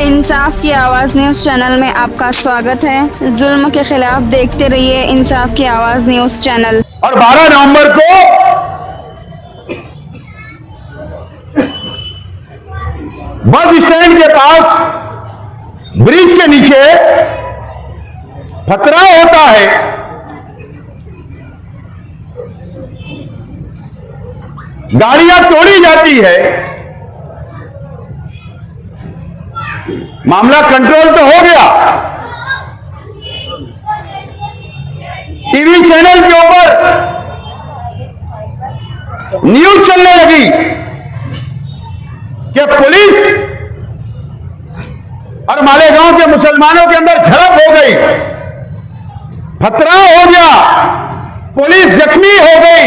इंसाफ की आवाज news channel में आपका स्वागत है। जुल्म के खिलाफ देखते रहिए इंसाफ की आवाज न्यूज चैनल। और 12 नवंबर को बस स्टैंड के पास ब्रिज के नीचे पथराव होता है। गाड़ियां तोड़ी जाती है। मामला कंट्रोल तो हो गया। टीवी चैनल के ऊपर न्यूज चलने लगी कि पुलिस और मालेगांव के मुसलमानों के अंदर झड़प हो गई, पथराव हो गया, पुलिस जख्मी हो गई।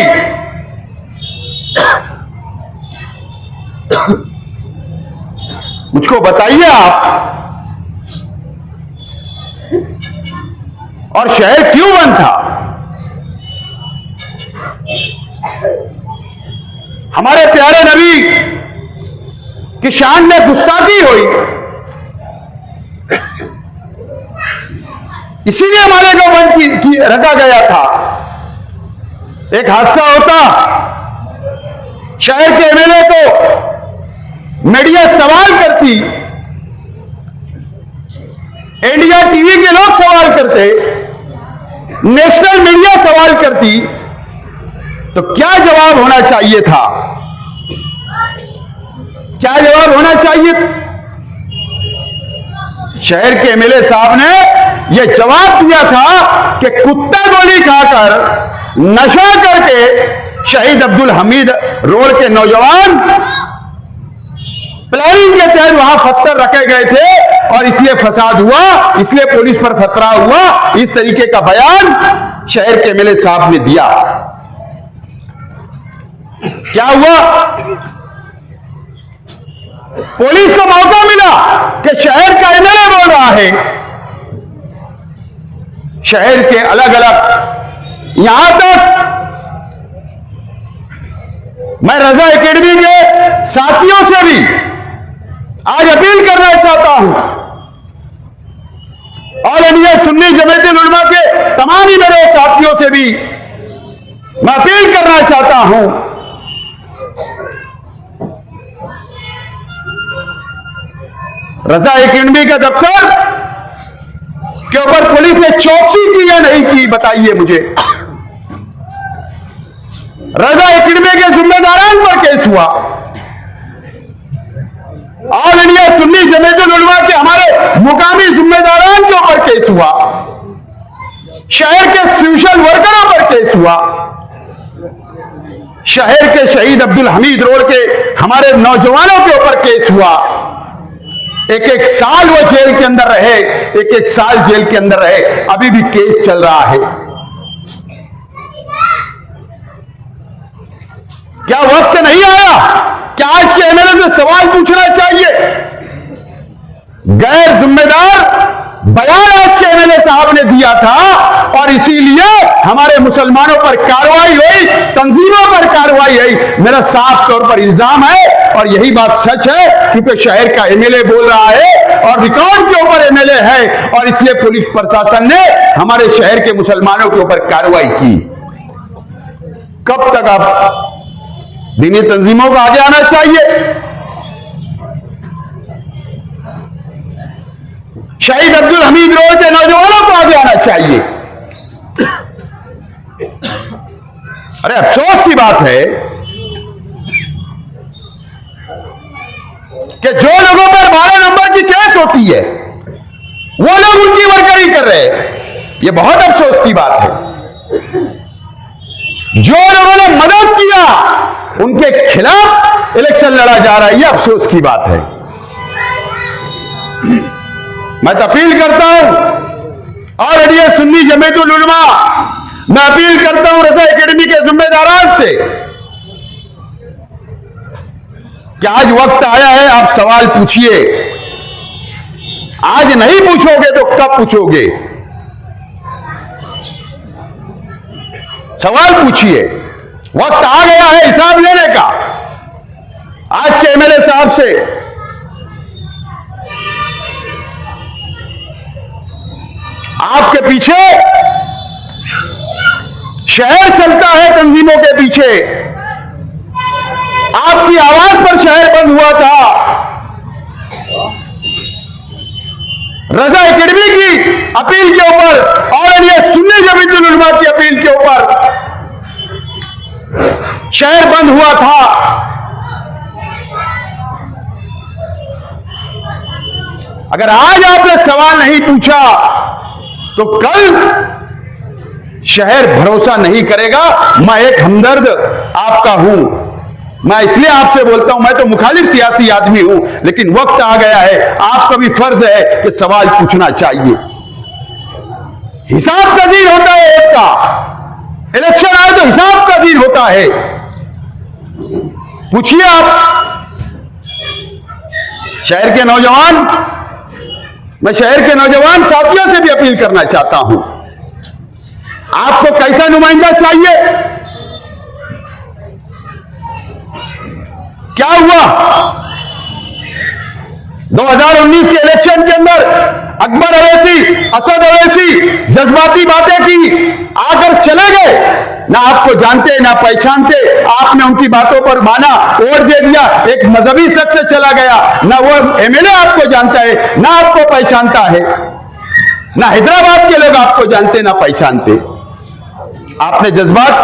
मुझको बताइए आप, और शहर क्यों बंद था? हमारे प्यारे नबी की शान में गुस्ताखी हुई, इसीलिए हमारे को बंद रखा गया था। एक हादसा होता, शहर के एमएलए को मीडिया सवाल करती, इंडिया टीवी के लोग सवाल करते, नेशनल मीडिया सवाल करती, तो क्या जवाब होना चाहिए था? क्या जवाब होना चाहिए? शहर के एमएलए साहब ने यह जवाब दिया था कि कुत्ता गोली खाकर नशा करके शहीद अब्दुल हमीद रोड के नौजवान प्लानिंग के तहत वहां पत्थर रखे गए थे और इसलिए फसाद हुआ, इसलिए पुलिस पर खतरा हुआ। इस तरीके का बयान शहर के एमएलए साहब ने दिया। क्या हुआ? पुलिस को मौका मिला कि शहर का एमएलए बोल रहा है, शहर के अलग अलग, यहां तक मैं रजा एकेडमी के साथियों से भी आज अपील करना चाहता हूं, ऑल इंडिया सुन्नी जमीयत उलमा के तमाम ही मेरे साथियों से भी मैं अपील करना चाहता हूं, रजा एकेडमी के दफ्तर के ऊपर पुलिस ने चौकसी की या नहीं की, बताइए मुझे। रजा एकेडमी के जिम्मेदारान पर केस हुआ, ऑल इंडिया सुन्नी जमीयत उलमा के हमारे मुकामी जिम्मेदारान के ऊपर केस हुआ, शहर के सोशल वर्करों पर केस हुआ, शहर के शहीद अब्दुल हमीद रोड के हमारे नौजवानों के ऊपर केस हुआ। एक एक साल वो जेल के अंदर रहे, एक एक साल जेल के अंदर रहे, अभी भी केस चल रहा है। क्या वक्त नहीं आया कि आज के एमएलए से सवाल पूछना चाहिए? गैर जिम्मेदार बयान आज के एमएलए साहब ने दिया था और इसीलिए हमारे मुसलमानों पर कार्रवाई हुई, तंजीमों पर कार्रवाई हुई। मेरा साफ तौर पर इल्जाम है और यही बात सच है, क्योंकि शहर का एमएलए बोल रहा है और रिकॉर्ड के ऊपर एमएलए है और इसलिए पुलिस प्रशासन ने हमारे शहर के मुसलमानों के ऊपर कार्रवाई की। कब तक आप दीनी तंजीमों को आगे आना चाहिए? शहीद अब्दुल हमीद रोड के नौजवानों को आगे आना चाहिए। अरे अफसोस की बात है कि जो लोगों पर 12 नंबर की केस होती है वो लोग उनकी वर्करी कर रहे हैं। यह बहुत अफसोस की बात है। जो लोगों ने मदद किया उनके खिलाफ इलेक्शन लड़ा जा रहा है, यह अफसोस की बात है। मैं तो अपील करता हूं ऑल इंडिया सुन्नी जमीयत उलमा, मैं अपील करता हूं रजा एकेडमी के जिम्मेदारान से कि आज वक्त आया है, आप सवाल पूछिए। आज नहीं पूछोगे तो कब पूछोगे? सवाल पूछिए। वक्त आ गया है हिसाब लेने का। आज के एमएलए साहब से आपके पीछे शहर चलता है, तंजीमों के पीछे। आपकी आवाज पर शहर बंद हुआ था। रजा एकेडमी की अपील के ऊपर और ये सुन्नी जमीयतुल उलमा की अपील के ऊपर शहर बंद हुआ था। अगर आज आपने सवाल नहीं पूछा तो कल शहर भरोसा नहीं करेगा। मैं एक हमदर्द आपका हूं, मैं इसलिए आपसे बोलता हूं। मैं तो मुखालिफ सियासी आदमी हूं, लेकिन वक्त आ गया है, आपका भी फर्ज है कि सवाल पूछना चाहिए। हिसाब का दिन होता है एक का, इलेक्शन आए तो हिसाब का दिन होता है। पूछिए आप शहर के नौजवान, मैं शहर के नौजवान साथियों से भी अपील करना चाहता हूं, आपको कैसा नुमाइंदा चाहिए? क्या हुआ 2019 के इलेक्शन के अंदर? अकबर अवैसी, असद अवैसी जज्बाती बातें की, आकर चले गए। ना आपको जानते ना पहचानते, आपने उनकी बातों पर माना, वोट दे दिया। एक मजहबी शख्स से चला गया, ना वो एमएलए आपको जानता है ना आपको पहचानता है, ना हैदराबाद के लोग आपको जानते ना पहचानते। आपने जज्बात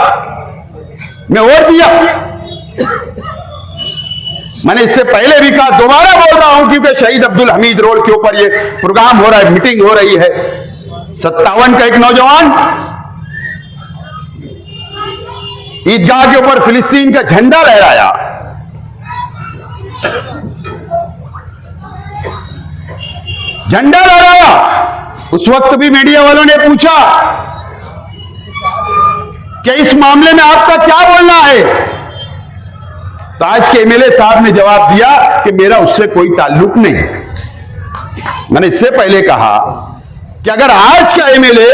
में वोट दिया। मैंने इससे पहले भी कहा, दोबारा बोल रहा हूं, क्योंकि शहीद अब्दुल हमीद रोड के ऊपर ये प्रोग्राम हो रहा है, मीटिंग हो रही है। 57 का एक नौजवान ईदगाह के ऊपर फिलिस्तीन का झंडा लहराया। झंडा लहराया। उस वक्त भी मीडिया वालों ने पूछा कि इस मामले में आपका क्या बोलना है? तो आज के एमएलए साहब ने जवाब दिया कि मेरा उससे कोई ताल्लुक नहीं। मैंने इससे पहले कहा कि अगर आज का एमएलए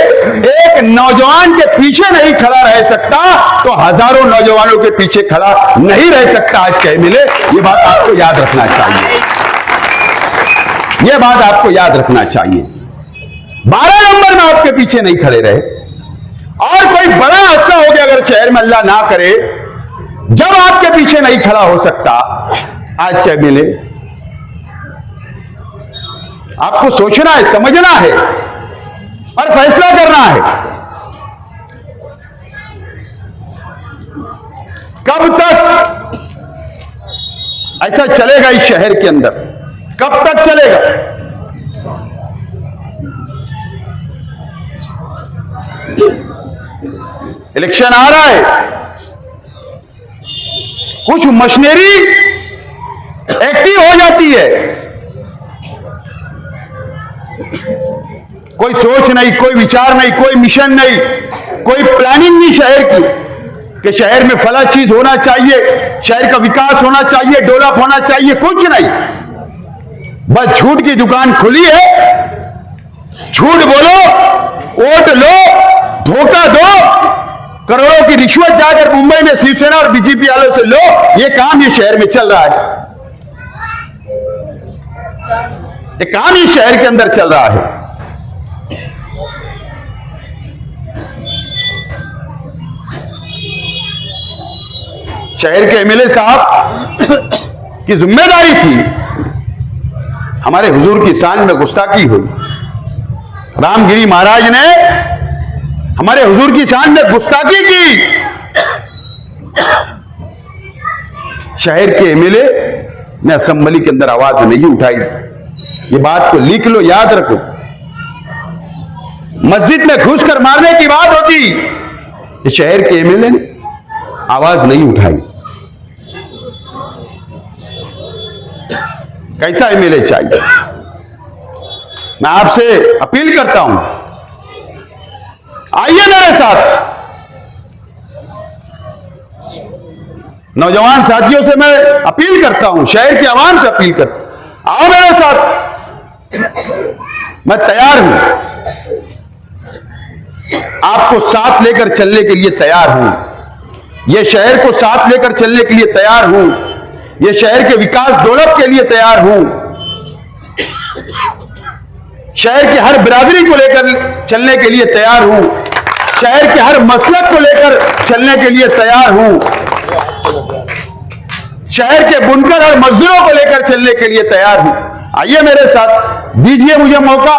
एक नौजवान के पीछे नहीं खड़ा रह सकता तो हजारों नौजवानों के पीछे खड़ा नहीं रह सकता आज का एमएलए। ये बात आपको याद रखना चाहिए, ये बात आपको याद रखना चाहिए। 12 नंबर में आपके पीछे नहीं खड़े रहे। और कोई बड़ा हादसा हो गया अगर शहर में, अल्लाह ना करे, जब आपके पीछे नहीं खड़ा हो सकता आज का एमएलए, आपको सोचना है, समझना है और फैसला करना है। कब तक ऐसा चलेगा इस शहर के अंदर? कब तक चलेगा? इलेक्शन आ रहा है, कुछ मशीनरी एक्टिव हो जाती है, कोई सोच नहीं, कोई विचार नहीं, कोई मिशन नहीं, कोई प्लानिंग नहीं शहर की कि शहर में फला चीज होना चाहिए, शहर का विकास होना चाहिए, डेवलप होना चाहिए, कुछ नहीं। बस झूठ की दुकान खुली है, झूठ बोलो, वोट लो, धोखा दो, करोड़ों की रिश्वत जाकर मुंबई में शिवसेना और बीजेपी वालों से लो। ये काम ये शहर में चल रहा है, ये काम ये शहर के अंदर चल रहा है। शहर के एमएलए साहब की जिम्मेदारी थी, हमारे हुजूर की शान में गुस्ताखी हुई। रामगिरी महाराज ने हमारे हुजूर की शान में गुस्ताखी की। शहर के एमएलए ने असेंबली के अंदर आवाज नहीं उठाई। ये बात को लिख लो, याद रखो। मस्जिद में घुसकर मारने की बात होती, ये शहर के एमएलए ने आवाज नहीं उठाई। कैसा एमएलए चाहिए? मैं आपसे अपील करता हूं, आइए मेरे साथ। नौजवान साथियों से मैं अपील करता हूं, शहर की आवाम से अपील करता हूं, आओ मेरे साथ। मैं तैयार हूं, आपको साथ लेकर चलने के लिए तैयार हूं, ये शहर को साथ लेकर चलने के लिए तैयार हूं, ये शहर के विकास डेवलप के लिए तैयार हूं। शहर की हर बिरादरी को लेकर चलने के लिए तैयार हूं, शहर के हर मसलक को लेकर चलने के लिए तैयार हूं, शहर के बुनकर और मजदूरों को लेकर चलने के लिए तैयार हूं। आइए मेरे साथ, दीजिए मुझे मौका।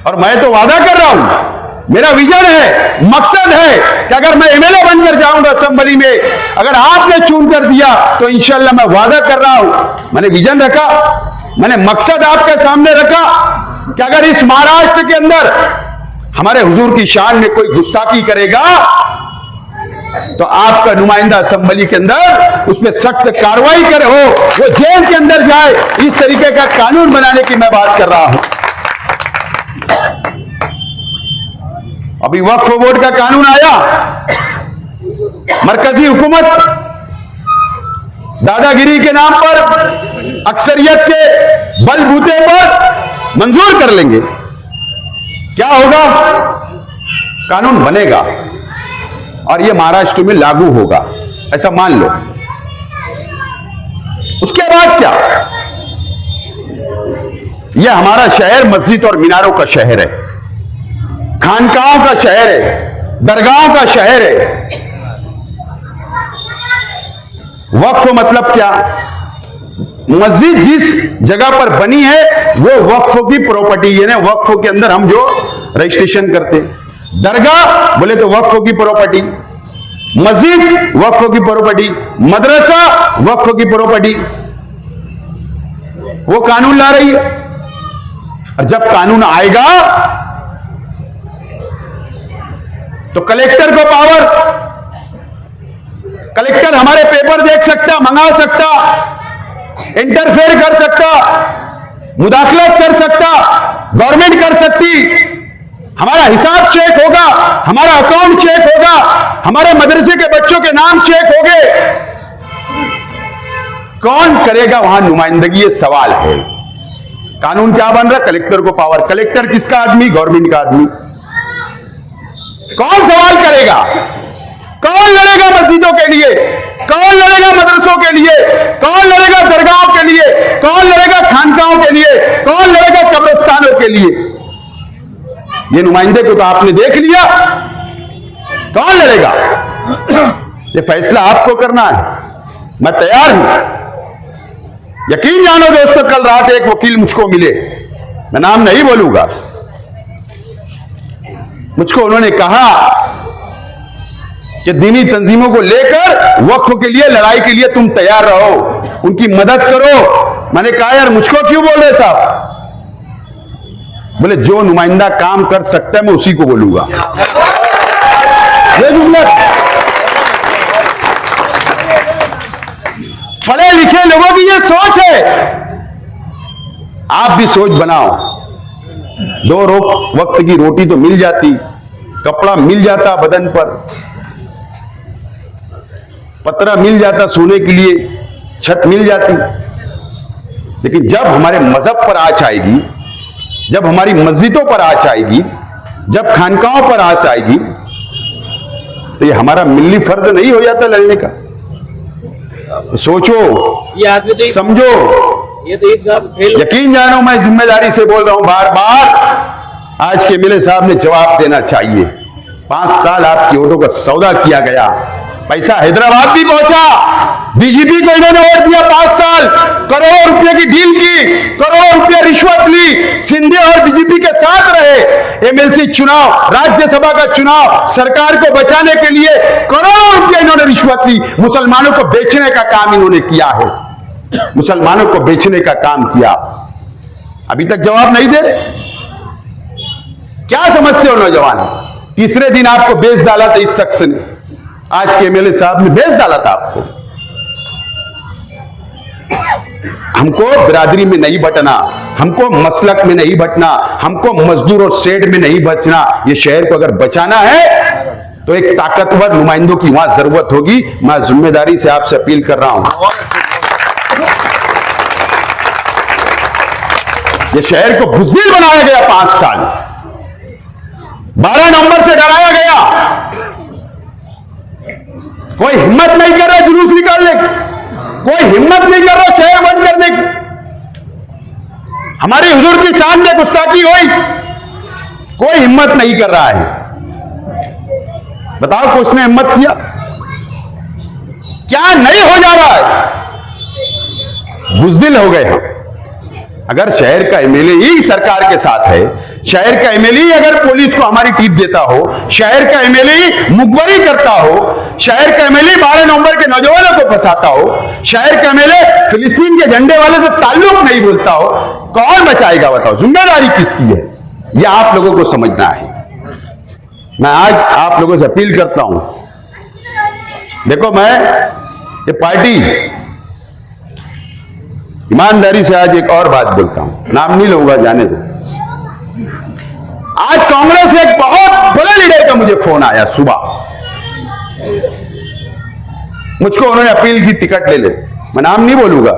और मैं तो वादा कर रहा हूं, मेरा विजन है, मकसद है कि अगर मैं एमएलए बनकर जाऊंगा असेंबली में, अगर आपने चुन कर दिया तो इंशाल्लाह मैं वादा कर रहा हूं, मैंने विजन रखा, मैंने मकसद आपके सामने रखा कि अगर इस महाराष्ट्र के अंदर हमारे हुजूर की शान में कोई गुस्ताखी करेगा तो आपका नुमाइंदा असेंबली के अंदर उस पर सख्त कार्रवाई करे, हो वो जेल के अंदर जाए, इस तरीके का कानून बनाने की मैं बात कर रहा हूं। अभी वक्फ बोर्ड का कानून आया, मरकजी हुकूमत दादागिरी के नाम पर अक्सरियत के बलबूते पर मंजूर कर लेंगे। क्या होगा? कानून बनेगा और यह महाराष्ट्र में लागू होगा, ऐसा मान लो। उसके बाद क्या? यह हमारा शहर मस्जिद और मीनारों का शहर है, खानकाहों का शहर है, दरगाहों का शहर है। वक्फ मतलब क्या? मस्जिद जिस जगह पर बनी है वो वक्फ की प्रॉपर्टी है ना, वक्फ के अंदर हम जो रजिस्ट्रेशन करते हैं। दरगाह बोले तो वक्फ की प्रॉपर्टी, मस्जिद वक्फ की प्रॉपर्टी, मदरसा वक्फ की प्रॉपर्टी। वो कानून ला रही है, और जब कानून आएगा तो कलेक्टर को पावर, कलेक्टर हमारे पेपर देख सकता, मंगा सकता, इंटरफेयर कर सकता, मुदाखलत कर सकता, गवर्नमेंट कर सकती, हमारा हिसाब चेक होगा, हमारा अकाउंट चेक होगा, हमारे मदरसे के बच्चों के नाम चेक होंगे। कौन करेगा वहां नुमाइंदगी? ये सवाल है। कानून क्या बन रहा? कलेक्टर को पावर। कलेक्टर किसका आदमी? गवर्नमेंट का आदमी। कौन सवाल करेगा? कौन लड़ेगा मस्जिदों के लिए? कौन लड़ेगा मदरसों के लिए? कौन लड़ेगा दरगाहों के लिए? कौन लड़ेगा खानकाहों के लिए? कौन लड़ेगा कब्रिस्तानों के लिए? ये नुमाइंदे को तो आपने देख लिया, कौन लड़ेगा? ये फैसला आपको करना है। मैं तैयार हूं। यकीन जानो दोस्तों, कल रात एक वकील मुझको मिले, मैं नाम नहीं बोलूंगा, मुझको उन्होंने कहा कि दीनी तंजीमों को लेकर वक्फ के लिए लड़ाई के लिए तुम तैयार रहो, उनकी मदद करो। मैंने कहा यार मुझको क्यों बोल रहे साहब? बोले जो नुमाइंदा काम कर सकता है मैं उसी को बोलूंगा। ये जुमला पढ़े लिखे लोगों की ये सोच है, आप भी सोच बनाओ। दो वक्त की रोटी तो मिल जाती, कपड़ा मिल जाता बदन पर, पतरा मिल जाता सोने के लिए, छत मिल जाती। लेकिन जब हमारे मजहब पर आंच आएगी, जब हमारी मस्जिदों पर आंच आएगी, जब खानकाहों पर आंच आएगी, तो ये हमारा मिल्ली फर्ज नहीं हो जाता लड़ने का? तो सोचो, समझो। यकीन जानो मैं जिम्मेदारी से बोल रहा हूं, बार बार आज के एमएलए साहब ने जवाब देना चाहिए। 5 साल आपकी वोटों का सौदा किया गया, पैसा हैदराबाद भी पहुंचा, बीजेपी को इन्होंने वोट दिया 5 साल, करोड़ों रुपए की डील की, करोड़ों रुपए रिश्वत ली, सिंधे और बीजेपी के साथ रहे। एमएलसी चुनाव, राज्यसभा का चुनाव, सरकार को बचाने के लिए करोड़ों रुपए इन्होंने रिश्वत ली। मुसलमानों को बेचने का काम इन्होंने किया है, मुसलमानों को बेचने का काम किया। अभी तक जवाब नहीं दे रहे। क्या समझते हो नौजवान? तीसरे दिन आपको बेच डाला था इस शख्स ने, आज के एमएलए साहब ने बेच डाला था आपको। हमको बिरादरी में नहीं बटना, हमको मसलक में नहीं बटना, हमको मजदूर और सेठ में नहीं बचना। ये शहर को अगर बचाना है तो एक ताकतवर नुमाइंदों की वहां जरूरत होगी। मैं जिम्मेदारी से आपसे अपील कर रहा हूं। ये शहर को बुज़दिल बनाया गया 5 साल, 12 नवंबर से डराया गया। कोई हिम्मत नहीं कर रहा जुलूस निकालने की, कोई हिम्मत नहीं कर रहा शहर हमारी हुजूर की शान में गुस्ताखी हुई, कोई हिम्मत नहीं कर रहा है। बताओ किसने हिम्मत किया? क्या नहीं हो जा रहा है? बुज़दिल हो गए हम। अगर शहर का एमएलए ही सरकार के साथ है, शहर का एमएलए ही अगर पुलिस को हमारी टीप देता हो, शहर का एमएलए ही मुखबरी करता हो, शहर का एमएलए 12 नवंबर के नौजवानों को फंसाता हो, शहर का एमएलए फिलिस्तीन के झंडे वाले से ताल्लुक नहीं बोलता हो, कौन बचाएगा? बताओ, जिम्मेदारी किसकी है? यह आप लोगों को समझना है। मैं आज आप लोगों से अपील करता हूं, देखो मैं ये पार्टी, ईमानदारी से आज एक और बात बोलता हूं, नाम नहीं लूंगा, जाने दो। आज कांग्रेस से एक बहुत बड़े लीडर का मुझे फोन आया सुबह, मुझको उन्होंने अपील की टिकट ले ले, मैं नाम नहीं बोलूंगा,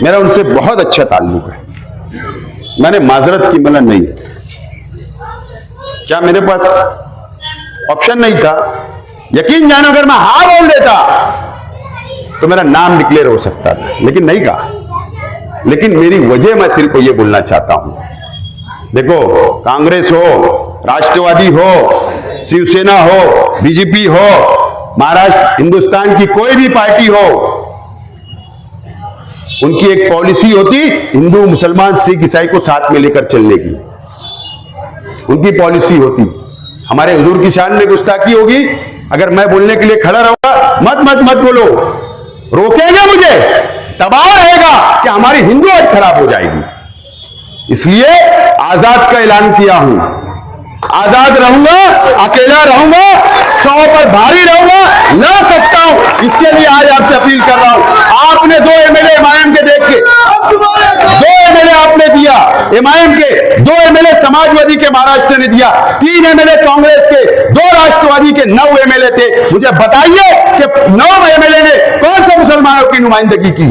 मेरा उनसे बहुत अच्छा ताल्लुक है, मैंने माजरत की मतलब नहीं, क्या मेरे पास ऑप्शन नहीं था? यकीन जानो अगर मैं हाँ बोल देता तो मेरा नाम डिक्लेयर हो सकता था, लेकिन नहीं कहा। लेकिन मेरी वजह मैं सिर्फ ये बोलना चाहता हूं, देखो कांग्रेस हो, राष्ट्रवादी हो, शिवसेना हो, बीजेपी हो, महाराष्ट्र हिंदुस्तान की कोई भी पार्टी हो, उनकी एक पॉलिसी होती हिंदू मुसलमान सिख ईसाई को साथ में लेकर चलने की, उनकी पॉलिसी होती। हमारे हुजूर की शान में गुस्ताखी होगी, अगर मैं बोलने के लिए खड़ा रहूंगा, मत मत मत बोलो, रोकेंगे मुझे, दबाव रहेगा कि हमारी हिंदुयत खराब हो जाएगी। इसलिए आजाद का ऐलान किया हूं, आजाद रहूंगा, अकेला रहूंगा, 100 पर भारी रहूंगा, लड़ सकता हूं। इसके लिए आज आपसे अपील कर रहा हूं। आपने 2 एमएलए एमआईएम के देख के 2 एमएलए आपने दिया एमआईएम के, 2 एमएलए समाजवादी के महाराष्ट्र ने दिया, 3 एमएलए कांग्रेस के, 2 राष्ट्रवादी के, 9 एमएलए थे। मुझे बताइए कि 9 एमएलए ने कौन से मुसलमानों की नुमाइंदगी की?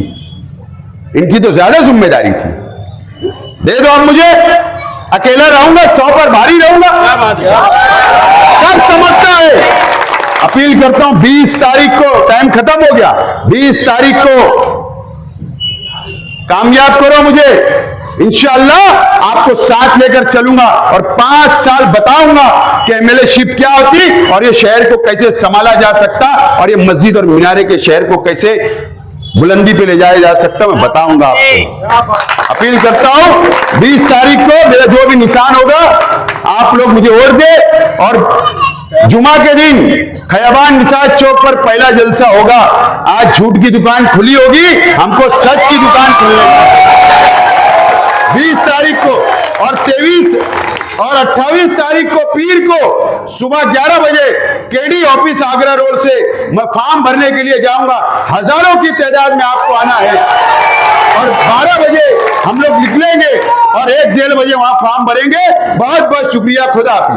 इनकी तो ज्यादा जिम्मेदारी थी। दे दो आप मुझे, अकेला रहूंगा, 100 पर भारी रहूंगा, सब समझता है। अपील करता हूं 20 तारीख को, टाइम खत्म हो गया, 20 तारीख को कामयाब करो मुझे, इंशाअल्लाह आपको साथ लेकर चलूंगा और 5 साल बताऊंगा कि एमएलएशिप क्या होती और ये शहर को कैसे संभाला जा सकता और ये मस्जिद और मीनारे के शहर को कैसे बुलंदी पे ले जाया जा सकता, मैं बताऊंगा आपको। अपील करता हूं 20 तारीख को मेरा जो भी निशान होगा आप लोग मुझे वोट दे, और जुमा के दिन खयाबान निसाज चौक पर पहला जलसा होगा। आज झूठ की दुकान खुली होगी, हमको सच की दुकान खुलने है 20 तारीख को, और 23 और 28 तारीख को पीर को सुबह 11 बजे केडी ऑफिस आगरा रोड से मैं फॉर्म भरने के लिए जाऊंगा। हजारों की तादाद में आपको आना है, और 12 बजे हम लोग निकलेंगे और 1-1:30 बजे वहां फॉर्म भरेंगे। बहुत बहुत शुक्रिया, खुदा हाफिज।